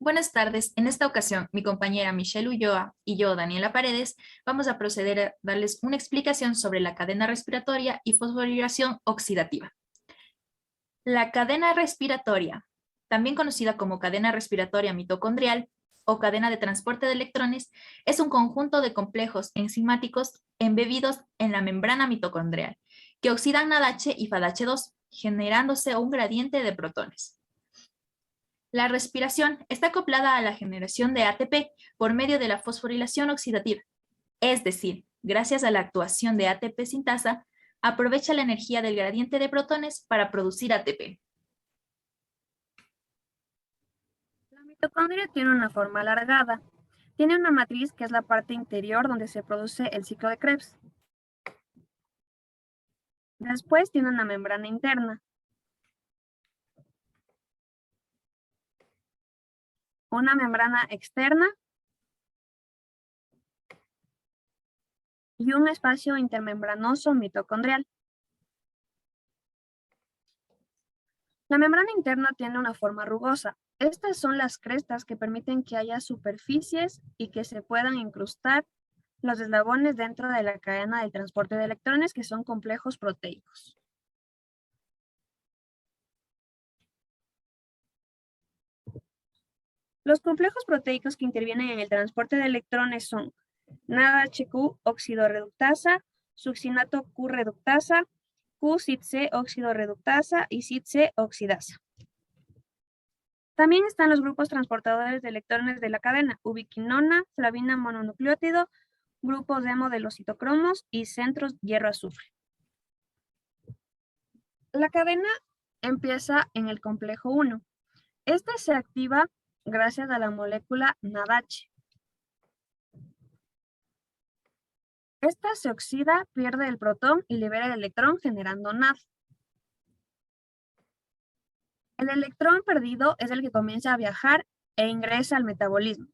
Buenas tardes. En esta ocasión, mi compañera Michelle Ulloa y yo, Daniela Paredes, vamos a proceder a darles una explicación sobre la cadena respiratoria y fosforilación oxidativa. La cadena respiratoria, también conocida como cadena respiratoria mitocondrial o cadena de transporte de electrones, es un conjunto de complejos enzimáticos embebidos en la membrana mitocondrial que oxidan NADH y FADH2, generándose un gradiente de protones. La respiración está acoplada a la generación de ATP por medio de la fosforilación oxidativa, es decir, gracias a la actuación de ATP sintasa, aprovecha la energía del gradiente de protones para producir ATP. La mitocondria tiene una forma alargada. Tiene una matriz que es la parte interior donde se produce el ciclo de Krebs. Después tiene una membrana interna, una membrana externa y un espacio intermembranoso mitocondrial. La membrana interna tiene una forma rugosa. Estas son las crestas que permiten que haya superficies y que se puedan incrustar los eslabones dentro de la cadena del transporte de electrones, que son complejos proteicos. Los complejos proteicos que intervienen en el transporte de electrones son NADHQ oxidorreductasa, succinato Q-reductasa, Q-CIT-C oxidorreductasa y CIT-C oxidasa. También están los grupos transportadores de electrones de la cadena, ubiquinona, flavina mononucleótido, grupos hemo de los citocromos y centros hierro-azufre. La cadena empieza en el complejo 1. Esta se activa gracias a la molécula NADH. Esta se oxida, pierde el protón y libera el electrón generando NAD. El electrón perdido es el que comienza a viajar e ingresa al metabolismo.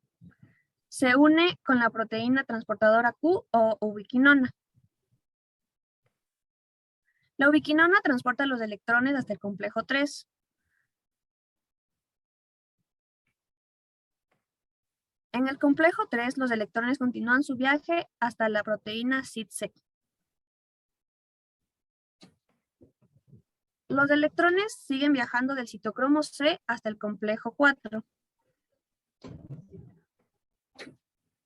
Se une con la proteína transportadora Q o ubiquinona. La ubiquinona transporta los electrones hasta el complejo 3. En el complejo 3, los electrones continúan su viaje hasta la proteína CIT-C. Los electrones siguen viajando del citocromo C hasta el complejo 4.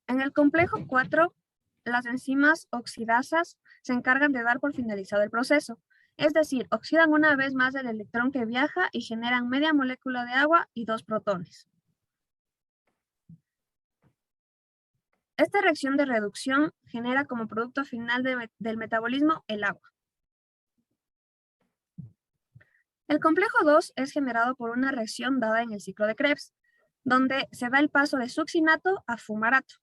En el complejo 4, las enzimas oxidasas se encargan de dar por finalizado el proceso. Es decir, oxidan una vez más el electrón que viaja y generan media molécula de agua y 2 protones. Esta reacción de reducción genera como producto final del metabolismo el agua. El complejo 2 es generado por una reacción dada en el ciclo de Krebs, donde se da el paso de succinato a fumarato.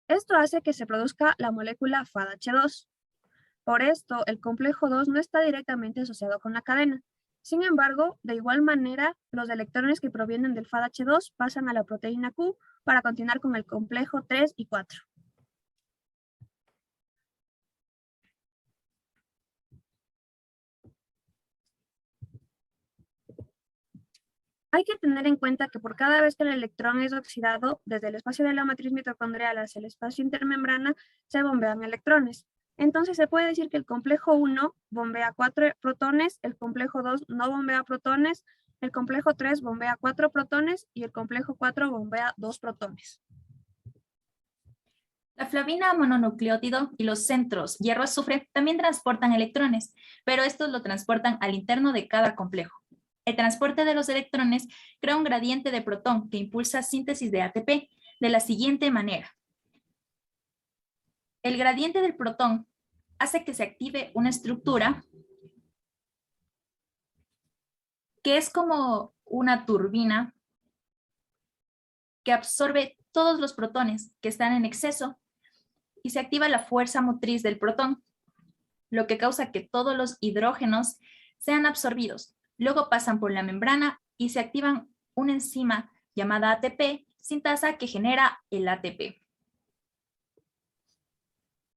Esto hace que se produzca la molécula FADH2. Por esto, el complejo 2 no está directamente asociado con la cadena. Sin embargo, de igual manera, los electrones que provienen del FADH2 pasan a la proteína Q para continuar con el complejo 3 y 4. Hay que tener en cuenta que por cada vez que el electrón es oxidado, desde el espacio de la matriz mitocondrial hacia el espacio intermembrana, se bombean electrones. Entonces se puede decir que el complejo 1 bombea 4 protones, el complejo 2 no bombea protones, el complejo 3 bombea 4 protones y el complejo 4 bombea 2 protones. La flavina mononucleótido y los centros hierro-azufre también transportan electrones, pero estos lo transportan al interno de cada complejo. El transporte de los electrones crea un gradiente de protón que impulsa síntesis de ATP de la siguiente manera. El gradiente del protón hace que se active una estructura que es como una turbina que absorbe todos los protones que están en exceso y se activa la fuerza motriz del protón, lo que causa que todos los hidrógenos sean absorbidos. Luego pasan por la membrana y se activan una enzima llamada ATP sintasa que genera el ATP.